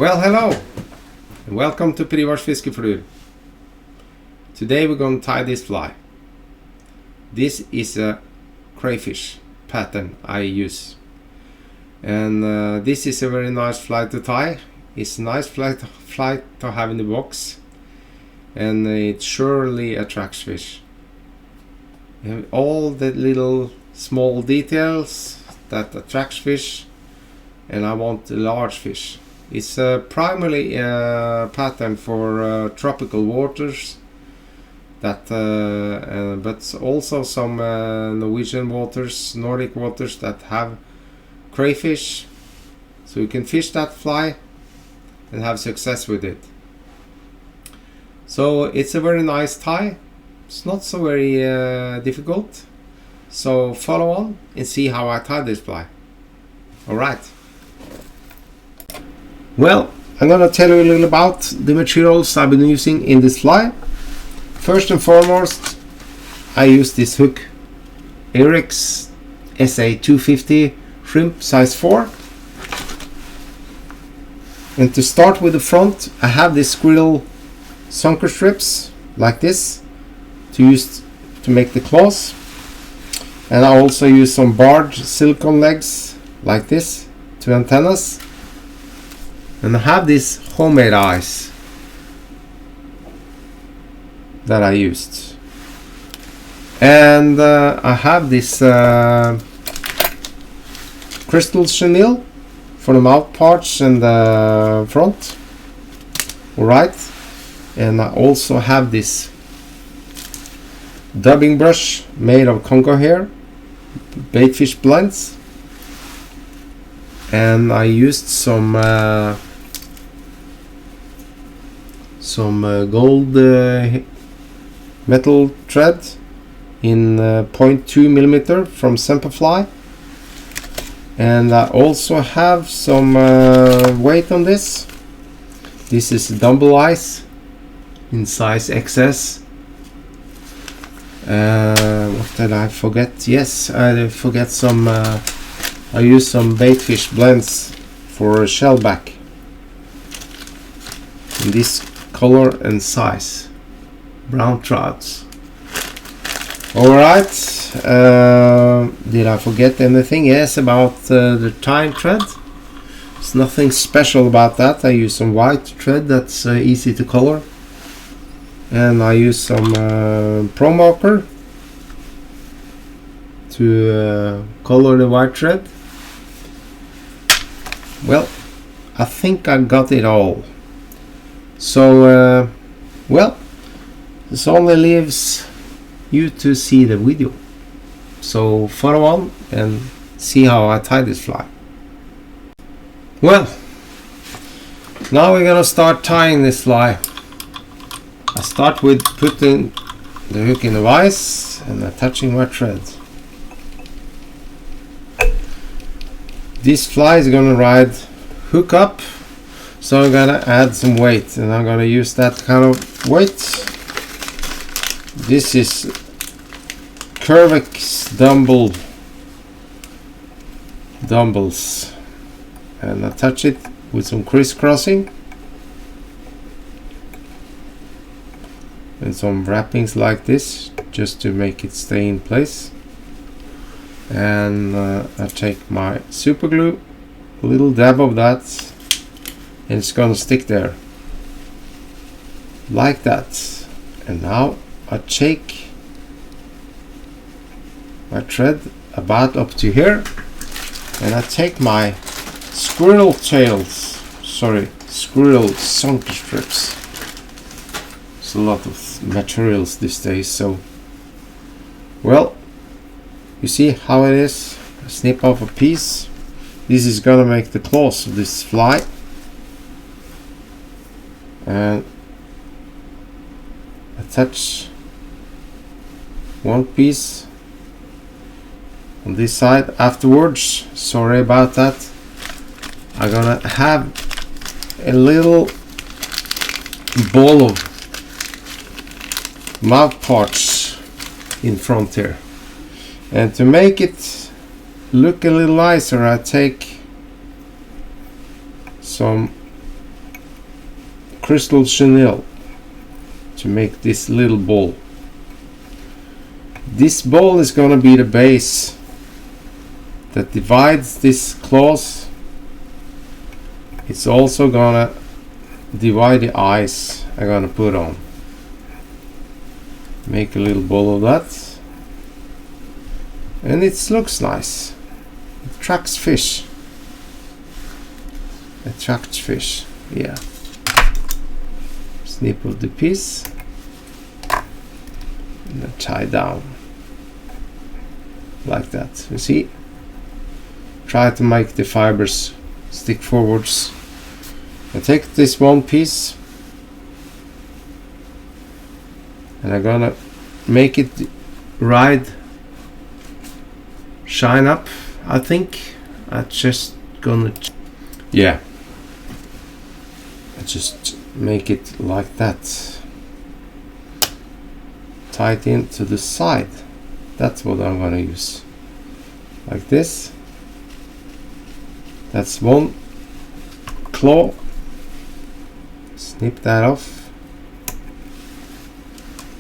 Well, hello and welcome to Privars Fiskeflur. Today we're going to tie this fly. This is a crayfish pattern I use, and this is a very nice fly to tie. It's a nice fly to have in the box, and it surely attracts fish. You have all the little small details that attracts fish, and I want the large fish. It's primarily a pattern for tropical waters, but also some Norwegian waters, Nordic waters that have crayfish. So you can fish that fly and have success with it. So it's a very nice tie. It's not so very difficult. So follow on and see how I tie this fly. Alright. Well, I'm gonna tell you a little about the materials I've been using in this fly. First and foremost, I use this hook, Eric's SA250 shrimp size 4. And to start with the front, I have this squirrel sunker strips like this to use to make the claws. And I also use some barred silicone legs like this to antennas. And I have these homemade eyes that I used. And I have this crystal chenille for the mouth parts and the front. Alright. And I also have this dubbing brush made of Congo hair, baitfish blends. And I used some gold metal thread in 0.2 millimeter from Semperfly, and I also have some weight on this. This is dumbbell ice in size XS. What did I forget? Yes, I forget some. I use some baitfish blends for shellback in this color and size, brown trouts. Alright, did I forget anything? Yes, about the tying thread. There's nothing special about that. I use some white thread that's easy to color, and I use some pro marker to color the white thread. Well, I think I got it all. So, well, this only leaves you to see the video. So follow on and see how I tie this fly. Well, now we're gonna start tying this fly. I start with putting the hook in the vise and attaching my thread. This fly is gonna ride hook up, so I'm gonna add some weight, and I'm gonna use that kind of weight. This is Curvex dumbbells, and attach it with some crisscrossing and some wrappings like this, just to make it stay in place. And I take my super glue, a little dab of that, and it's gonna stick there like that. And now I take my thread about up to here, and I take my squirrel sunker strips. There's a lot of materials these days, so well, you see how it is. I snip off a piece. This is gonna make the claws of this fly, and attach one piece on this side. Afterwards, sorry about that, I'm gonna have a little ball of mouth parts in front here, and to make it look a little nicer, I take some crystal chenille to make this little ball. This ball is gonna be the base that divides this cloth. It's also gonna divide the eyes I'm gonna put on. Make a little ball of that, and it looks nice. It attracts fish. Attracts fish, yeah. Snip of the piece and then tie down like that. You see? Try to make the fibers stick forwards. I take this one piece and I'm gonna make it shine up. I think I just gonna I just make it like that, tie it into the side. That's what I'm gonna use, like this. That's one claw. Snip that off.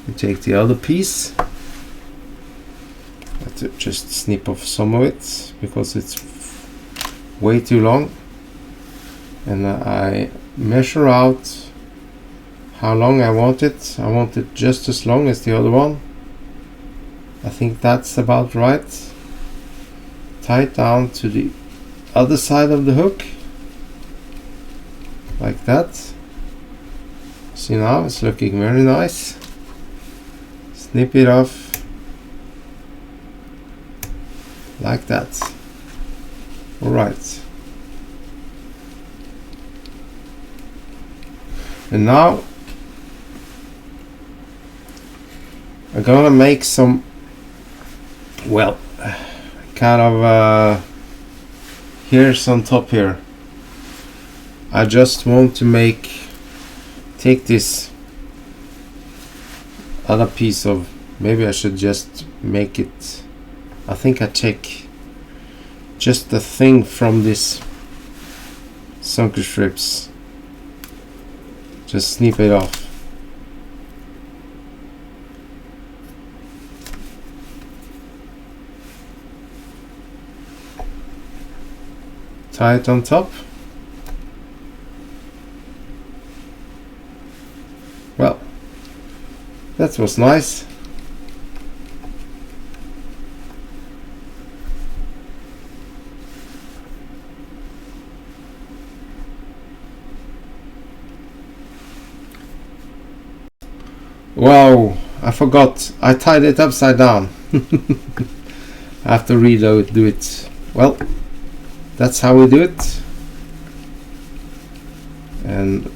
You take the other piece. I have to just snip off some of it because it's way too long, and I measure out how long I want it. I want it just as long as the other one. I think that's about right. Tie it down to the other side of the hook like that. See, now it's looking very nice. Snip it off like that. Alright, and now I'm gonna make some, well, kind of here's on top here. I just want to take this other piece of, maybe I should just make it, I think I take just the thing from this sunken strips, just snip it off. Tie it on top. Well, that was nice. Wow, I forgot. I tied it upside down. I have to do it. Well, that's how we do it. And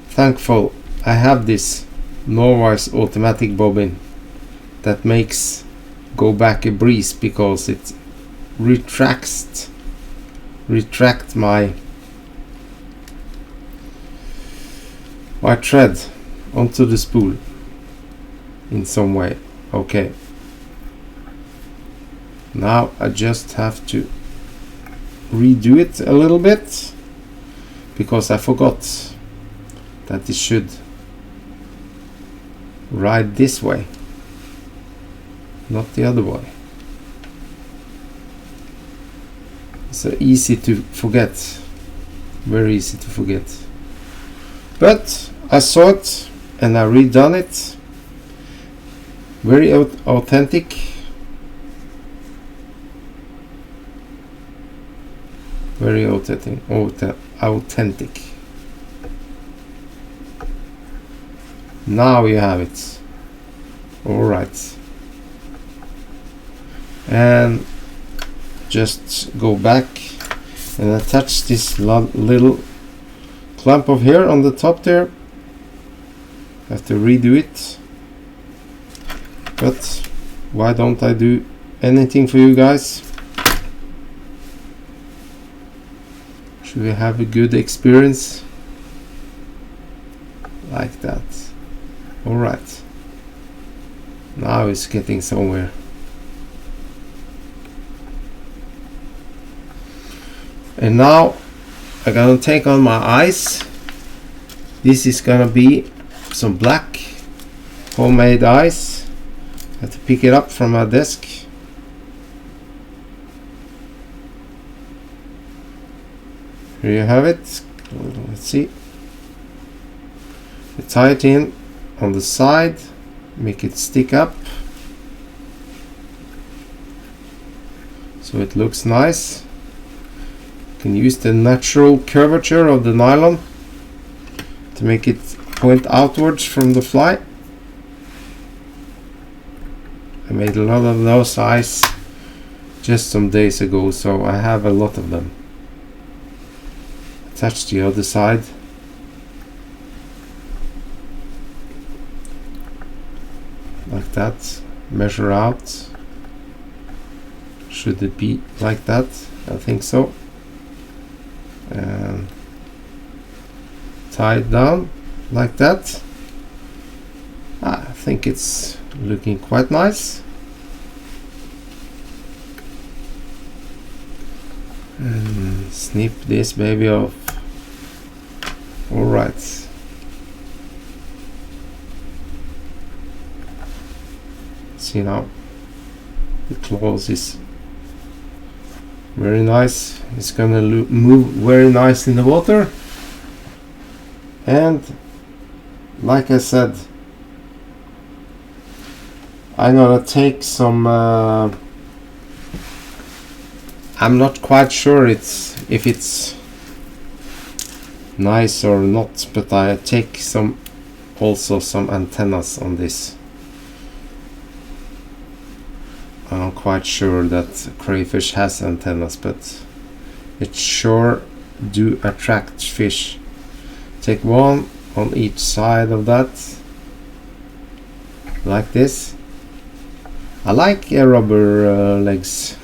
thankful I have this Norway's automatic bobbin that makes go back a breeze, because it retract my thread onto the spool in some way. Okay, now I just have to redo it a little bit because I forgot that it should ride this way, not the other way. So easy to forget, very easy to forget, but I saw it and I redone it. Very authentic. Very authentic. Now you have it. All right. And just go back and attach this little clump of hair on the top there. Have to redo it, but why don't I do anything for you guys? Should we have a good experience like that? All right, now it's getting somewhere. And now I'm gonna take on my eyes This is gonna be some black homemade ice. I have to pick it up from my desk. Here you have it. Let's see. You tie it in on the side, make it stick up so it looks nice. You can use the natural curvature of the nylon to make it point outwards from the fly. I made a lot of those ice just some days ago, so I have a lot of them. Attach the other side. Like that. Measure out. Should it be like that? I think so. And tie it down like that. I think it's looking quite nice. And snip this baby off. Alright. See now, the claws is very nice. It's gonna move very nice in the water. And like I said, I'm gonna take some I'm not quite sure if it's nice or not, but I take some antennas on this. I'm not quite sure that crayfish has antennas, but it sure do attract fish. Take one on each side of that, like this. I like rubber legs.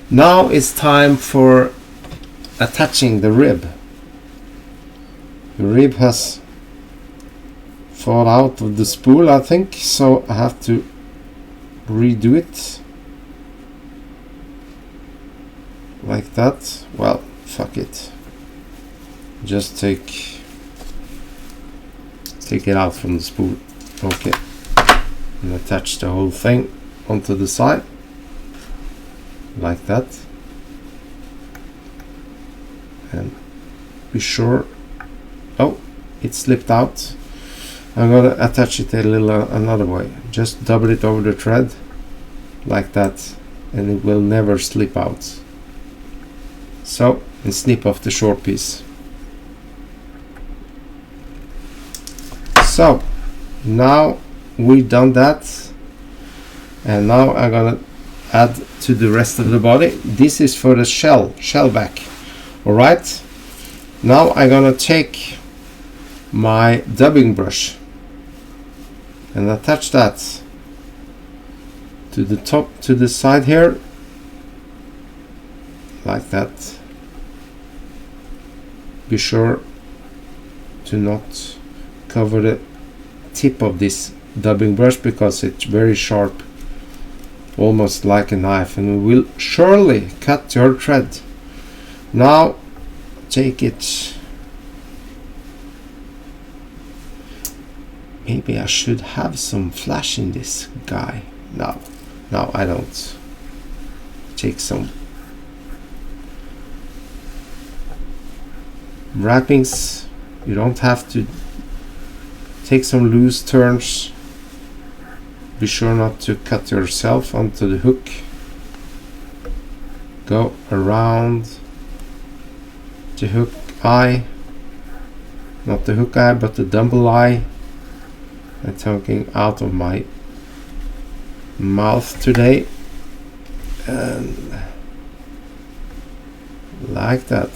Now it's time for attaching the rib. The rib has fallen out of the spool, I think, so I have to redo it like that. Well, fuck it, just take it out from the spool. Okay, and attach the whole thing onto the side like that, and be sure. Oh, it slipped out. I'm gonna attach it a little another way. Just double it over the thread like that, and it will never slip out. So, and snip off the short piece. So now we've done that, and now I'm gonna add to the rest of the body. This is for the shell back. Alright, now I'm gonna take my dubbing brush and attach that to the top, to the side here, like that. Be sure to not cover the tip of this dubbing brush because it's very sharp, almost like a knife, and it will surely cut your thread. Now take it. Maybe I should have some flash in this guy. No, I don't. Take some wrappings. You don't have to. Take some loose turns. Be sure not to cut yourself onto the hook. Go around the hook eye. Not the hook eye, but the double eye. I'm talking out of my mouth today, and like that,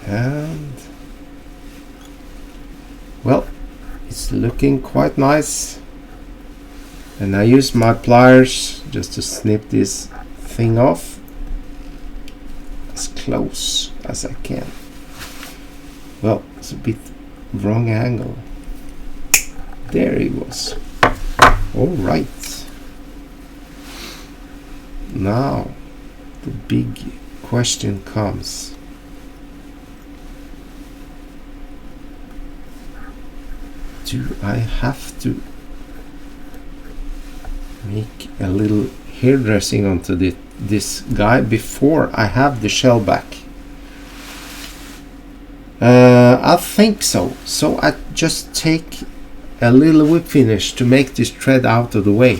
and well, it's looking quite nice. And I use my pliers just to snip this thing off as close as I can. Well, it's a bit wrong angle. There he was. All right. Now the big question comes. do I have to make a little hairdressing onto this guy before I have the shell back? I think so. So I just take a little whip finish to make this thread out of the way.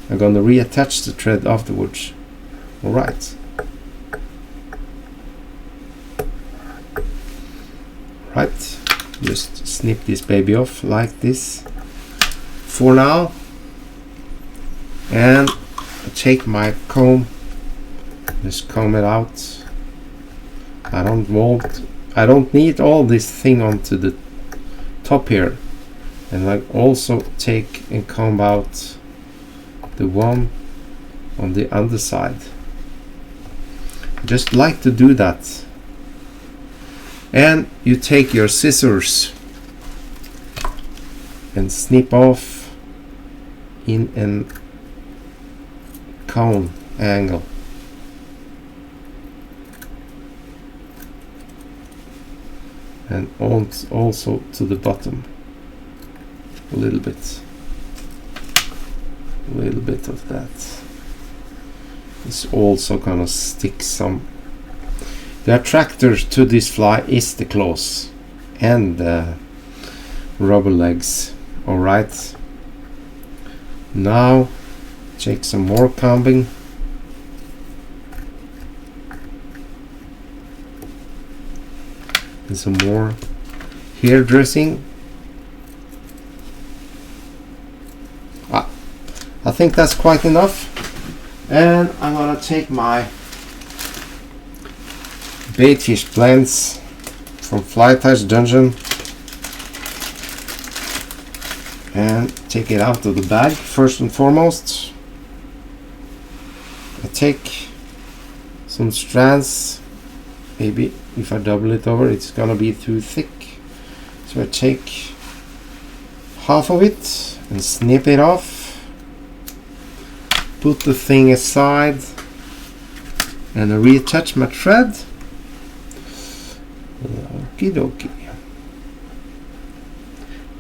I'm gonna reattach the thread afterwards. Alright. Right. Just snip this baby off like this for now. And I take my comb, just comb it out. I don't need all this thing onto the top here. And I also take and comb out the one on the underside. Just like to do that. And you take your scissors and snip off in an cone angle. And also to the bottom. A little bit of that. It's also gonna stick some. The attractor to this fly is the claws and the rubber legs. Alright. Now take some more combing. And some more hairdressing. I think that's quite enough. And I'm gonna take my baitfish blends from Fly Touch Dungeon and take it out of the bag. First and foremost, I take some strands. Maybe if I double it over, it's gonna be too thick. So I take half of it and snip it off. Put the thing aside and I reattach my thread. Okie dokie.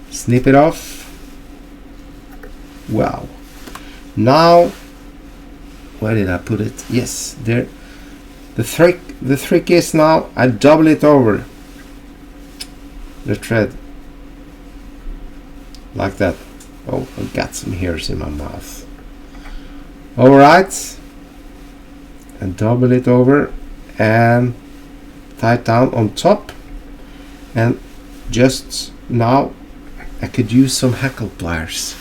Snip it off. Wow. Now, where did I put it? Yes, there. The trick is now I double it over the thread like that. Oh, I got some hairs in my mouth. Alright, and double it over and tie it down on top. And just now I could use some hackle pliers.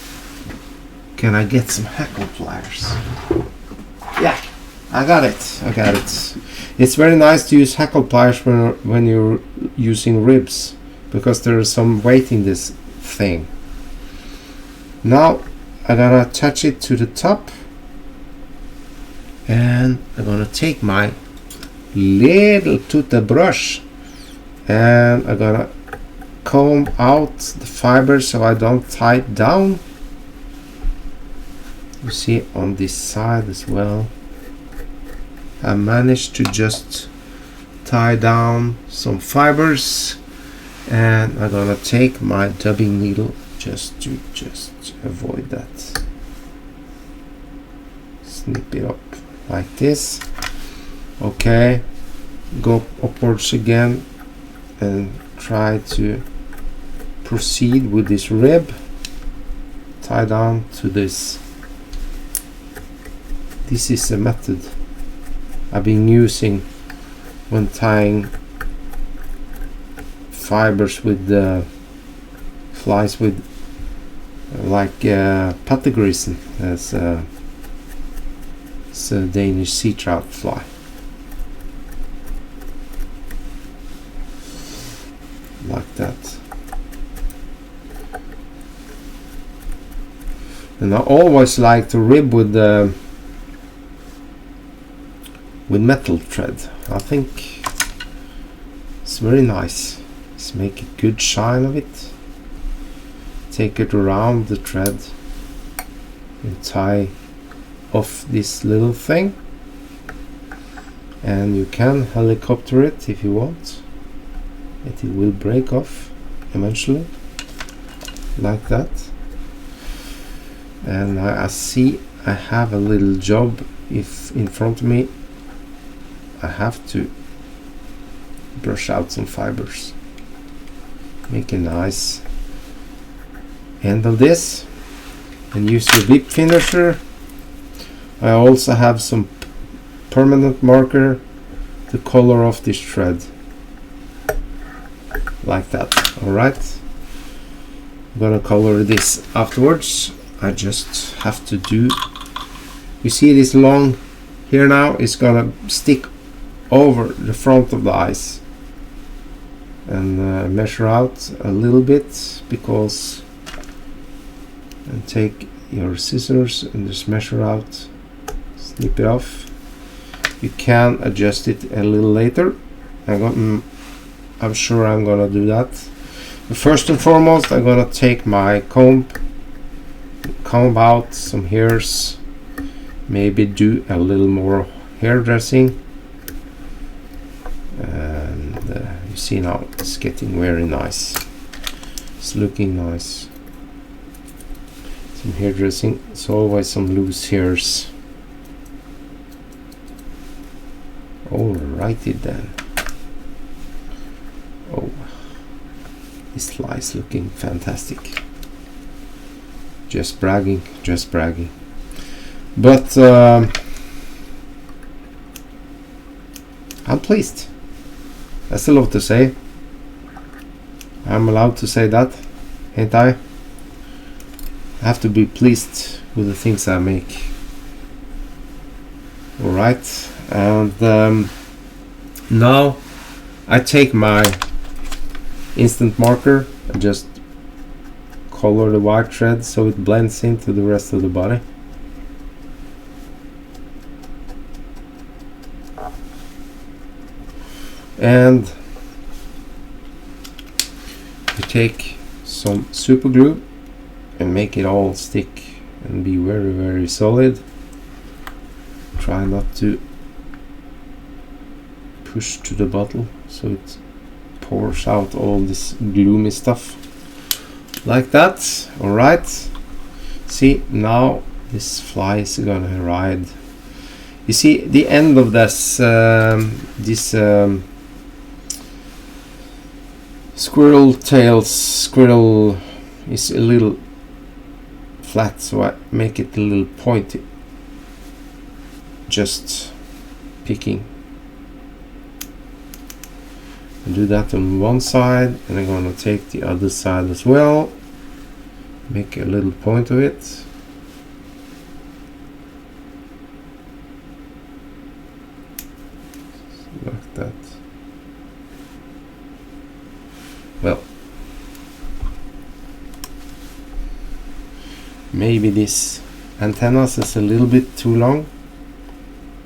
Can I get some hackle pliers? Yeah, I got it. It's very nice to use hackle pliers when you're using ribs, because there is some weight in this thing. Now I'm gonna attach it to the top. And I'm gonna take my little tuta brush and I'm gonna comb out the fibers so I don't tie it down. You see on this side as well. I managed to just tie down some fibers, and I'm gonna take my dubbing needle just to avoid that. Snip it up like this. Okay, go upwards again and try to proceed with this rib. Tie down to this. This is a method I've been using when tying fibers with the flies with like pattegrisen as it's a Danish sea trout fly. Like that. And I always like to rib with metal thread. I think it's very nice. Let's make a good shine of it. Take it around the thread and tie off this little thing, and you can helicopter it if you want. It will break off eventually. like that. And I see I have a little job if in front of me. I have to brush out some fibers, make a nice end of this, and use the whip finisher. I also have some permanent marker to color off this thread like that. Alright, I'm gonna color this afterwards. I just have to do, you see this long here now is gonna stick over the front of the eyes, and measure out a little bit, because, and take your scissors and just measure out, snip it off. You can adjust it a little later. I'm sure I'm gonna do that. But first and foremost, I'm gonna take my comb out some hairs, maybe do a little more hair dressing, and you see now it's getting very nice. It's looking nice. Some hair dressing. It's always some loose hairs. Alrighty then. Oh, this fly is looking fantastic. Just bragging, just bragging. But I'm pleased. That's a lot to say. I'm allowed to say that, ain't I? I have to be pleased with the things I make. Alright, and now I take my instant marker and just color the white thread so it blends into the rest of the body. And we take some super glue and make it all stick and be very, very solid. Try not to push to the bottle so it pours out all this gloomy stuff like that. Alright, see, now this fly is gonna ride. You see the end of this squirrel is a little flat, so I make it a little pointy, just picking. I do that on one side, and I'm gonna take the other side as well, make a little point of it. Like that. Well, maybe this antennas is a little bit too long.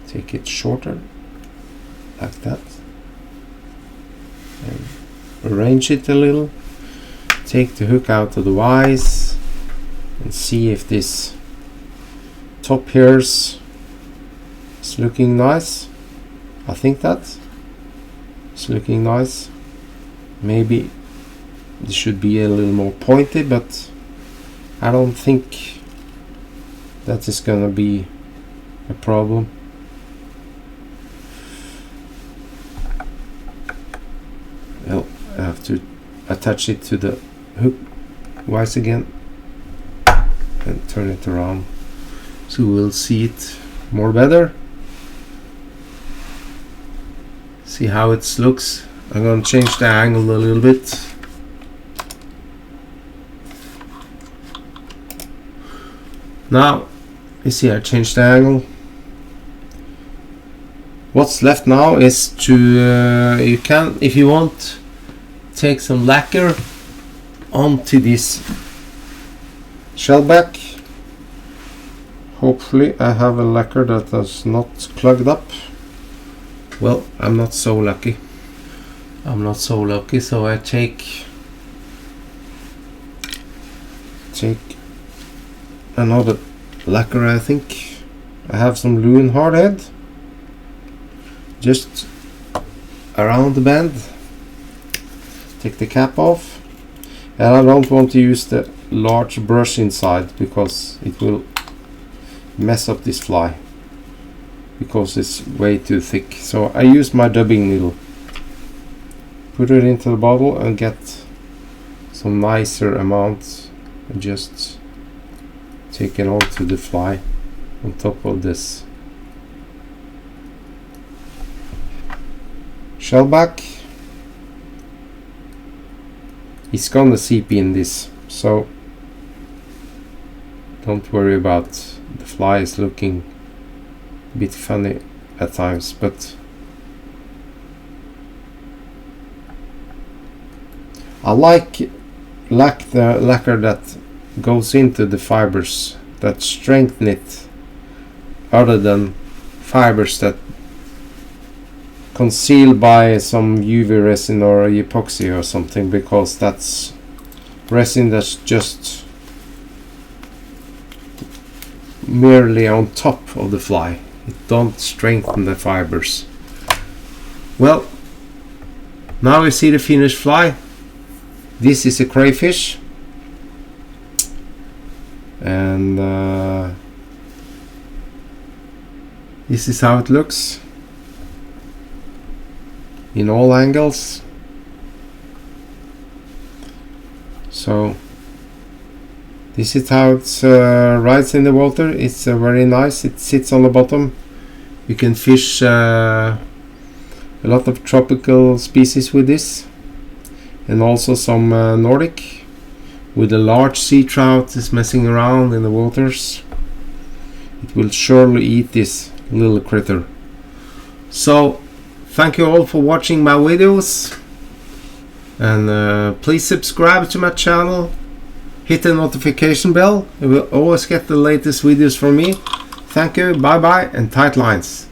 Take it shorter, like that, and arrange it a little. Take the hook out of the vise and see if this top hairs is looking nice. I think that it's looking nice. Maybe this should be a little more pointy, but I don't think that is gonna be a problem. Well, I have to attach it to the hook vise again and turn it around so we'll see it more better. See how it looks. I'm going to change the angle a little bit. Now, you see I changed the angle. What's left now is to, you can, if you want, take some lacquer onto this shellback. Hopefully I have a lacquer that is not clogged up. Well, I'm not so lucky. So I take another lacquer. I think I have some Loon Hardhead just around the bend. Take the cap off, and I don't want to use the large brush inside because it will mess up this fly because it's way too thick. So I use my dubbing needle, put it into the bottle and get some nicer amounts and just take it onto the fly on top of this shellback. It's gonna seep in this, so don't worry about the fly is looking a bit funny at times, but I like the lacquer that goes into the fibers, that strengthen it, other than fibers that concealed by some UV resin or epoxy or something, because that's resin that's just merely on top of the fly. It don't strengthen the fibers. Well, now we see the finished fly. This is a crayfish, and this is how it looks in all angles. So this is how it rides in the water. It's very nice. It sits on the bottom. You can fish a lot of tropical species with this, and also some Nordic, with a large sea trout is messing around in the waters. It will surely eat this little critter. So thank you all for watching my videos, and please subscribe to my channel, hit the notification bell. You will always get the latest videos from me. Thank you, bye bye, and tight lines.